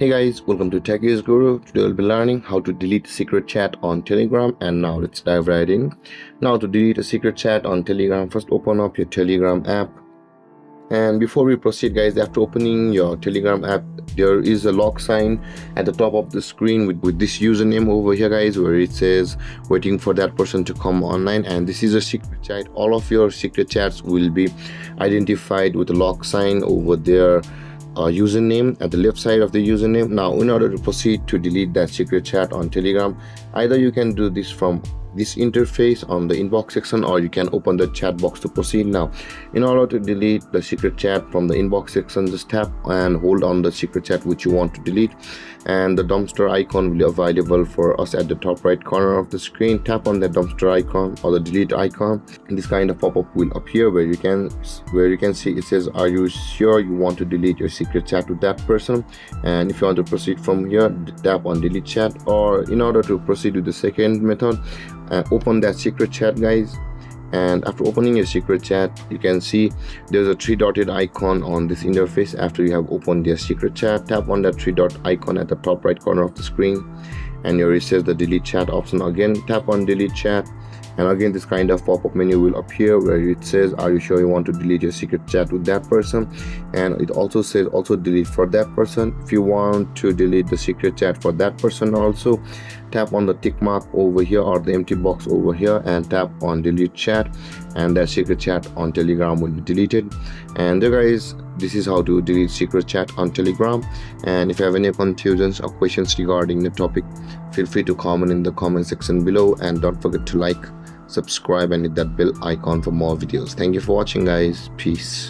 Hey guys, welcome to Techies Guru. Today we'll be learning how to delete secret chat on Telegram, and now let's dive right in. Now to delete a secret chat on Telegram, first open up your Telegram app. And before we proceed guys, after opening your Telegram app, there is a lock sign at the top of the screen with this username over here guys, where it says waiting for that person to come online, and this is a secret chat. All of your secret chats will be identified with a lock sign over there. Username at the left side of the username. Now in order to proceed to delete that secret chat on Telegram, either you can do this from this interface on the inbox section, or you can open the chat box to proceed. Now in order to delete the secret chat from the inbox section, just tap and hold on the secret chat which you want to delete, and the dumpster icon will be available for us at the top right corner of the screen. Tap on the dumpster icon or the delete icon, and this kind of pop-up will appear where you can see it says, are you sure you want to delete your secret chat with that person? And if you want to proceed from here, tap on delete chat. Or in order to proceed with the second method, open that secret chat guys, and after opening your secret chat, you can see there's a three-dotted icon on this interface. After you have opened your secret chat, tap on that three-dot icon at the top right corner of the screen, and here it says the delete chat option. Again, tap on delete chat, and again this kind of pop-up menu will appear where it says, are you sure you want to delete your secret chat with that person? And it also says also delete for that person. If you want to delete the secret chat for that person also, tap on the tick mark over here or the empty box over here and tap on delete chat, and that secret chat on Telegram will be deleted. And there guys, this is how to delete secret chat on Telegram. And if you have any confusions or questions regarding the topic, feel free to comment in the comment section below, and don't forget to like, subscribe and hit that bell icon for more videos. Thank you for watching guys. Peace.